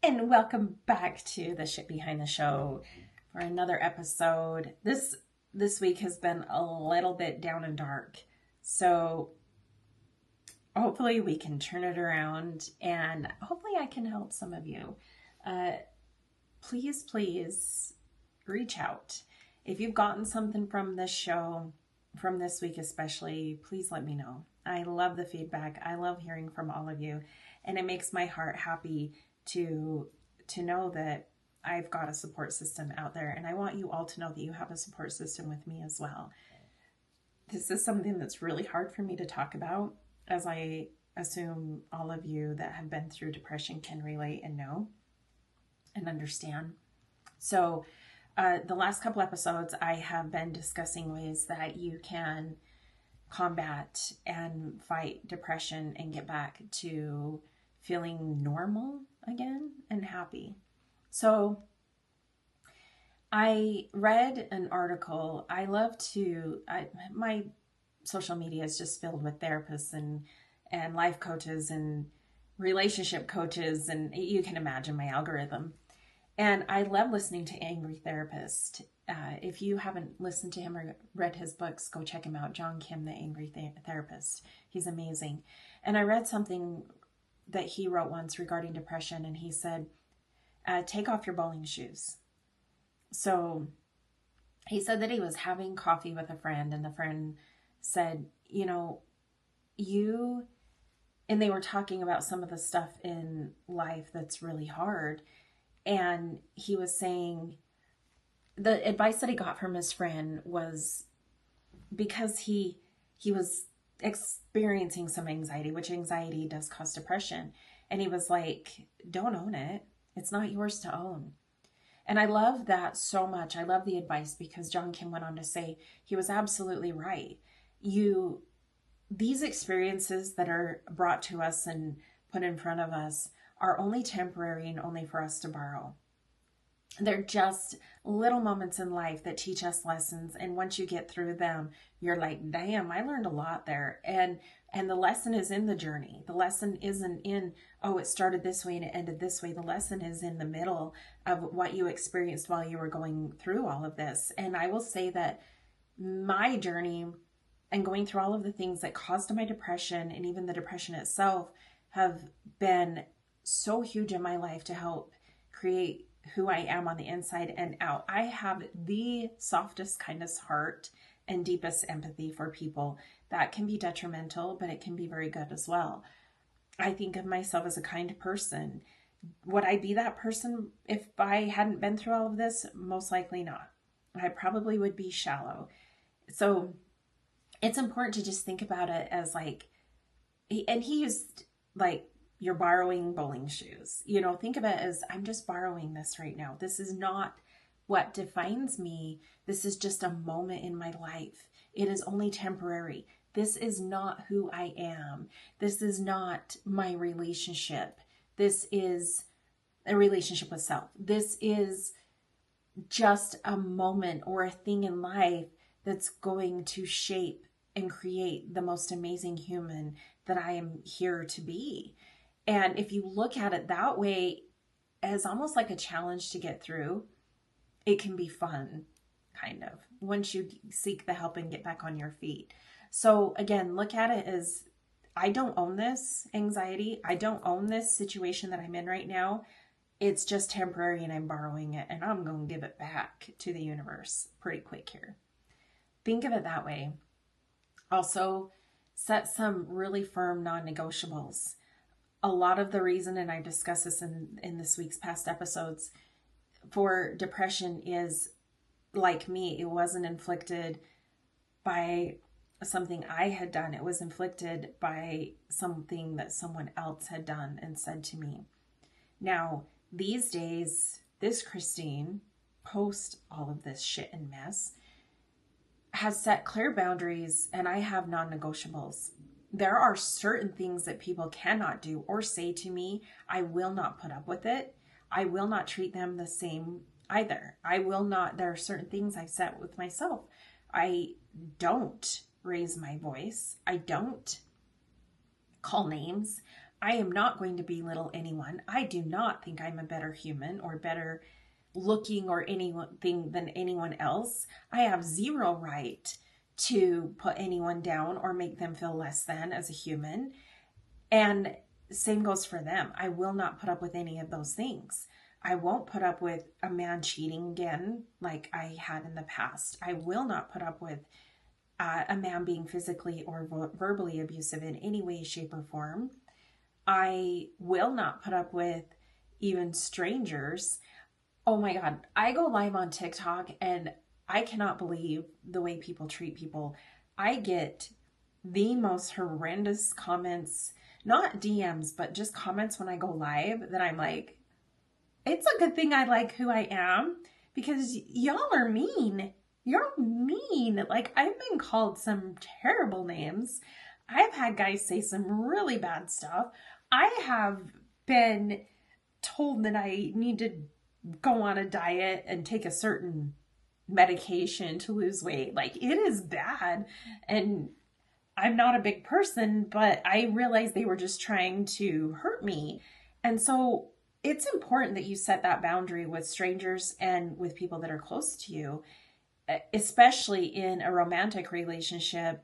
And welcome back to the shit behind the show for another episode. This week has been a little bit down and dark. So hopefully we can turn it around and hopefully I can help some of you. Please reach out. If you've gotten something from this show, from this week especially, please let me know. I love the feedback. I love hearing from all of you. And it makes my heart happy to know that I've got a support system out there, and I want you all to know that you have a support system with me as well. This is something that's really hard for me to talk about, as I assume all of you that have been through depression can relate and know and understand. So the last couple episodes, I have been discussing ways that you can combat and fight depression and get back to feeling normal again and happy. So I read an article. My social media is just filled with therapists and life coaches and relationship coaches, and you can imagine my algorithm. And I love listening to Angry Therapist. If you haven't listened to him or read his books, go check him out. John Kim, the Angry Therapist. He's amazing. And I read something that he wrote once regarding depression, and he said, take off your bowling shoes. So he said that he was having coffee with a friend, and the friend said, and they were talking about some of the stuff in life that's really hard. And he was saying the advice that he got from his friend was because he was experiencing some anxiety, which anxiety does cause depression. And he was like, don't own it. It's not yours to own. And I love that so much. I love the advice because John Kim went on to say he was absolutely right. These experiences that are brought to us and put in front of us are only temporary and only for us to borrow. They're just little moments in life that teach us lessons. And once you get through them, you're like, damn, I learned a lot there. And the lesson is in the journey. The lesson isn't in, oh, it started this way and it ended this way. The lesson is in the middle of what you experienced while you were going through all of this. And I will say that my journey and going through all of the things that caused my depression and even the depression itself have been so huge in my life to help create who I am on the inside and out. I have the softest, kindest heart and deepest empathy for people. That can be detrimental, but it can be very good as well. I think of myself as a kind person. Would I be that person if I hadn't been through all of this? Most likely not. I probably would be shallow. So it's important to just think about it as like, and he used like, you're borrowing bowling shoes. Think of it as I'm just borrowing this right now. This is not what defines me. This is just a moment in my life. It is only temporary. This is not who I am. This is not my relationship. This is a relationship with self. This is just a moment or a thing in life that's going to shape and create the most amazing human that I am here to be. And if you look at it that way, as almost like a challenge to get through, it can be fun, kind of, once you seek the help and get back on your feet. So again, look at it as, I don't own this anxiety. I don't own this situation that I'm in right now. It's just temporary and I'm borrowing it, and I'm going to give it back to the universe pretty quick here. Think of it that way. Also, set some really firm non-negotiables. A lot of the reason, and I discussed this in this week's past episodes, for depression is, like me, it wasn't inflicted by something I had done. It was inflicted by something that someone else had done and said to me. Now, these days, this Christine, post all of this shit and mess, has set clear boundaries, and I have non-negotiables. There are certain things that people cannot do or say to me. I will not put up with it. I will not treat them the same either. There are certain things I set with myself. I don't raise my voice. I don't call names. I am not going to belittle anyone. I do not think I'm a better human or better looking or anything than anyone else. I have zero right to put anyone down or make them feel less than as a human. And same goes for them. I will not put up with any of those things. I won't put up with a man cheating again like I had in the past. I will not put up with a man being physically or verbally abusive in any way, shape, or form. I will not put up with even strangers. Oh my God. I go live on TikTok and I cannot believe the way people treat people. I get the most horrendous comments, not DMs, but just comments when I go live that I'm like, it's a good thing I like who I am because y'all are mean. You're mean. Like, I've been called some terrible names. I've had guys say some really bad stuff. I have been told that I need to go on a diet and take a certain medication to lose weight. Like, it is bad. And I'm not a big person, but I realized they were just trying to hurt me. And so it's important that you set that boundary with strangers and with people that are close to you, especially in a romantic relationship.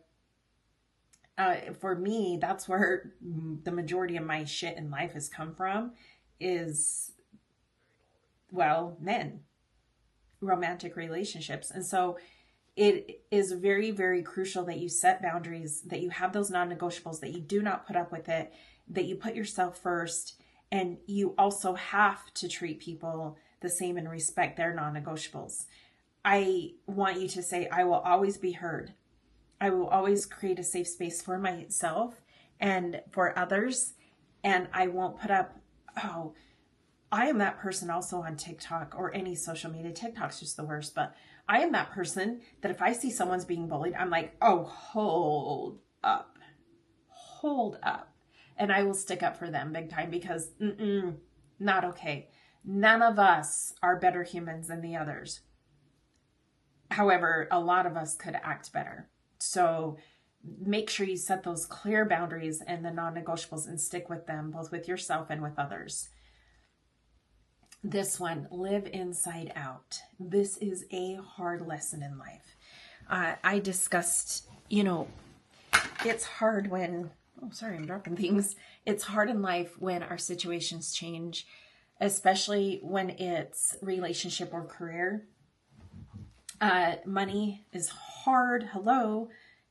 For me, that's where the majority of my shit in life has come from is, well, men, romantic relationships. And so it is very, very crucial that you set boundaries, that you have those non-negotiables, that you do not put up with it, that you put yourself first, and you also have to treat people the same and respect their non-negotiables. I want you to say, I will always be heard. I will always create a safe space for myself and for others. And I won't put up, oh, I am that person also on TikTok or any social media. TikTok's just the worst, but I am that person that if I see someone's being bullied, I'm like, oh, hold up. And I will stick up for them big time because not okay. None of us are better humans than the others. However, a lot of us could act better. So make sure you set those clear boundaries and the non-negotiables and stick with them, both with yourself and with others. This one, live inside out. This is a hard lesson in life. I discussed, it's hard when, I'm dropping things. It's hard in life when our situations change, especially when it's relationship or career. Money is hard. Hello.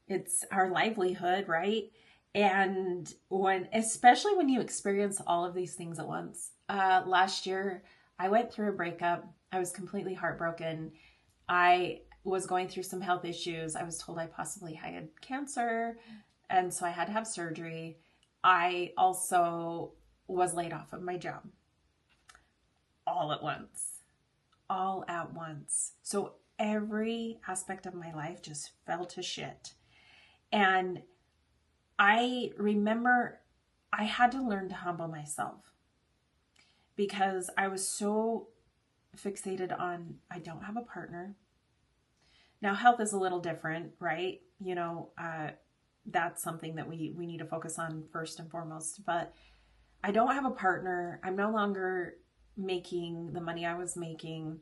It's our livelihood, right? And especially when you experience all of these things at once. Last year, I went through a breakup. I was completely heartbroken. I was going through some health issues. I was told I possibly had cancer, and so I had to have surgery. I also was laid off of my job all at once. So every aspect of my life just fell to shit. And I remember I had to learn to humble myself because I was so fixated on, I don't have a partner. Now, health is a little different, right? That's something that we need to focus on first and foremost. But I don't have a partner. I'm no longer making the money I was making.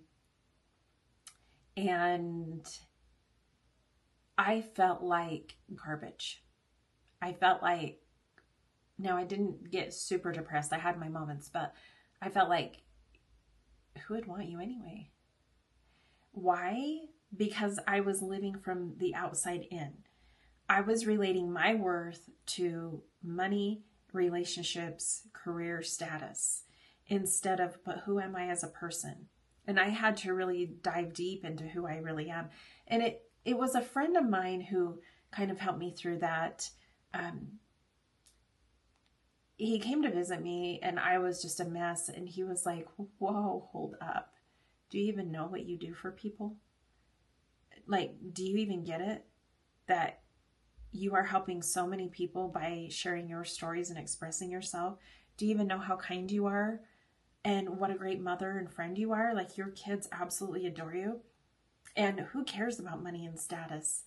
And I felt like garbage. I felt like, no, I didn't get super depressed. I had my moments, but I felt like, who would want you anyway? Why? Because I was living from the outside in. I was relating my worth to money, relationships, career status, instead of, but who am I as a person? And I had to really dive deep into who I really am. And it was a friend of mine who kind of helped me through that. He came to visit me and I was just a mess. And he was like, whoa, hold up. Do you even know what you do for people? Like, do you even get it? That you are helping so many people by sharing your stories and expressing yourself. Do you even know how kind you are? And what a great mother and friend you are. Like, your kids absolutely adore you. And who cares about money and status?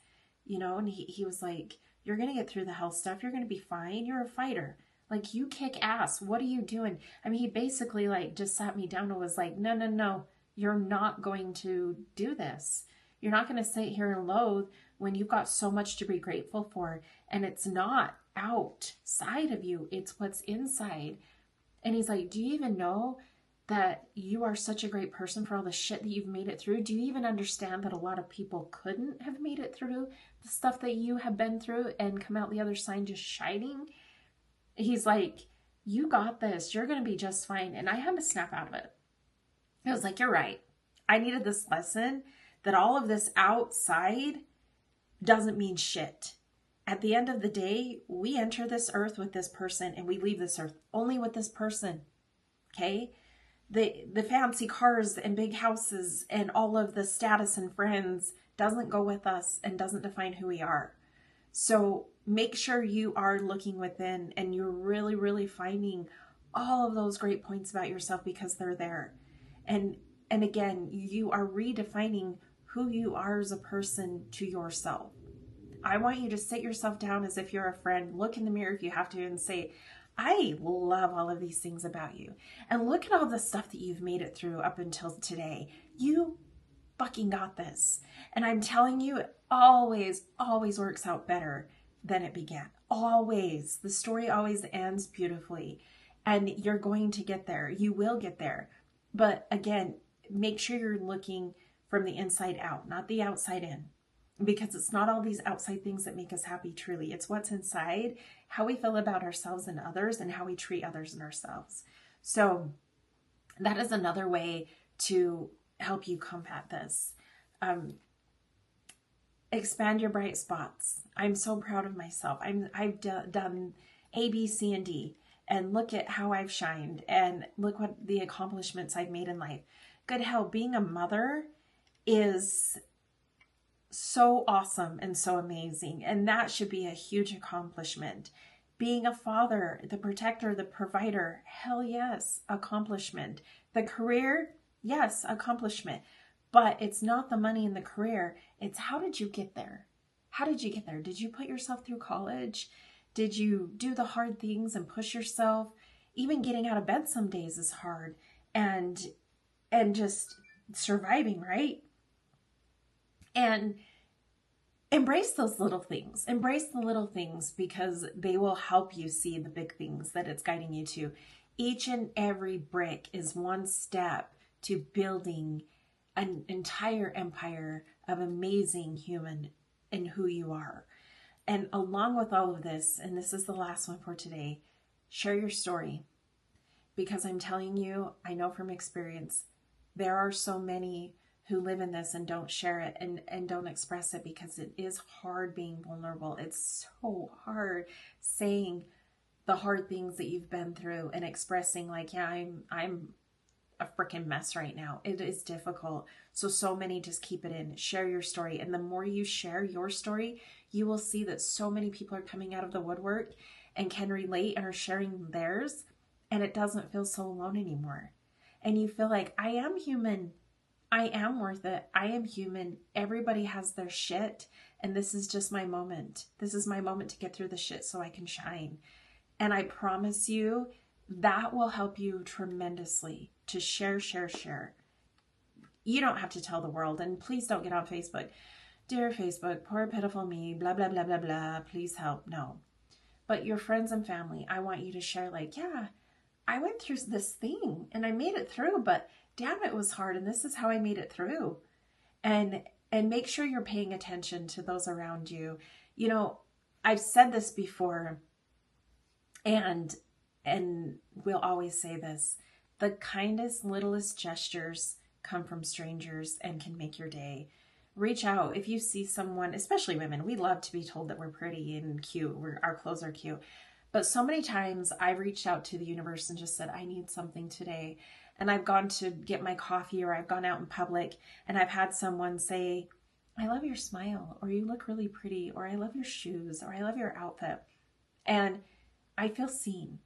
And he was like, you're going to get through the health stuff. You're going to be fine. You're a fighter. Like, you kick ass. What are you doing? I mean, he basically like just sat me down and was like, no, no, no, you're not going to do this. You're not going to sit here and loathe when you've got so much to be grateful for. And it's not outside of you, it's what's inside. And he's like, do you even know that you are such a great person for all the shit that you've made it through? Do you even understand that a lot of people couldn't have made it through the stuff that you have been through and come out the other side just shining? He's like, you got this. You're going to be just fine. And I had to snap out of it. I was like, you're right. I needed this lesson that all of this outside doesn't mean shit. At the end of the day, we enter this earth with this person and we leave this earth only with this person. Okay? The fancy cars and big houses and all of the status and friends doesn't go with us and doesn't define who we are. So make sure you are looking within and you're really, really finding all of those great points about yourself because they're there. And again, you are redefining who you are as a person to yourself. I want you to sit yourself down as if you're a friend, look in the mirror if you have to, and say, I love all of these things about you. And look at all the stuff that you've made it through up until today. You fucking got this. And I'm telling you, it always, always works out better than it began. Always. The story always ends beautifully. And you're going to get there. You will get there. But again, make sure you're looking from the inside out, not the outside in. Because it's not all these outside things that make us happy, truly. It's what's inside, how we feel about ourselves and others, and how we treat others and ourselves. So that is another way to help you combat this. Expand your bright spots. I'm so proud of myself. I've done A, B, C, and D. And look at how I've shined. And look what the accomplishments I've made in life. Good hell, being a mother is so awesome and so amazing. And that should be a huge accomplishment. Being a father, the protector, the provider, hell yes, accomplishment. The career, yes, accomplishment. But it's not the money in the career. It's how did you get there? How did you get there? Did you put yourself through college? Did you do the hard things and push yourself? Even getting out of bed some days is hard. And just surviving, right? And embrace those little things. Embrace the little things because they will help you see the big things that it's guiding you to. Each and every brick is one step to building an entire empire of amazing human in who you are. And along with all of this, and this is the last one for today, share your story. Because I'm telling you, I know from experience, there are so many who live in this and don't share it and don't express it because it is hard being vulnerable. It's so hard saying the hard things that you've been through and expressing like, yeah, I'm a freaking mess right now. It is difficult. So many just keep it in. Share your story. And the more you share your story, you will see that so many people are coming out of the woodwork and can relate and are sharing theirs. And it doesn't feel so alone anymore. And you feel like, I am human. I am worth it. I am human. Everybody has their shit. And this is just my moment. This is my moment to get through the shit so I can shine. And I promise you, that will help you tremendously to share. You don't have to tell the world. And please don't get on Facebook. Dear Facebook, poor pitiful me, blah, blah, blah, blah, blah. Please help. No. But your friends and family, I want you to share like, yeah, I went through this thing and I made it through, but damn, it was hard. And this is how I made it through. And make sure you're paying attention to those around you. You know, I've said this before and we'll always say this. The kindest, littlest gestures come from strangers and can make your day. Reach out. If you see someone, especially women, we love to be told that we're pretty and cute. Our clothes are cute. But so many times I've reached out to the universe and just said, I need something today. And I've gone to get my coffee or I've gone out in public and I've had someone say, I love your smile, or you look really pretty, or I love your shoes, or I love your outfit. And I feel seen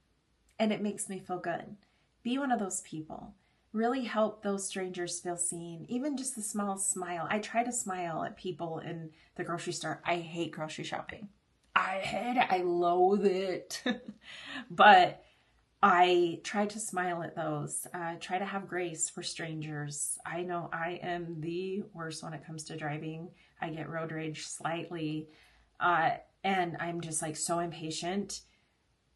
and it makes me feel good. Be one of those people. Really help those strangers feel seen. Even just the small smile. I try to smile at people in the grocery store. I hate grocery shopping. I hate it. I loathe it. But I try to smile at those. Try to have grace for strangers. I know I am the worst when it comes to driving. I get road rage slightly. Uh, and I'm just like so impatient.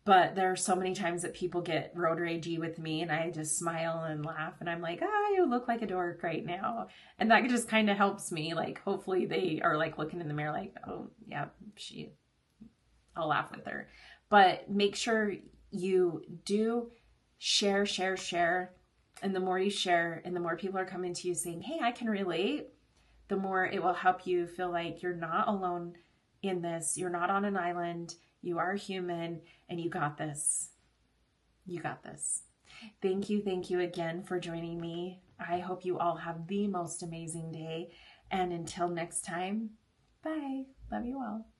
But there are so many times that people get road ragey with me, and I just smile and laugh, and I'm like, ah, you look like a dork right now. And that just kind of helps me. Like, hopefully they are like looking in the mirror, like, oh, yeah, I'll laugh with her. But make sure you do share, share, share. And the more you share and the more people are coming to you saying, hey, I can relate, the more it will help you feel like you're not alone in this. You're not on an island. You are human and you got this. You got this. Thank you. Thank you again for joining me. I hope you all have the most amazing day. And until next time, bye. Love you all.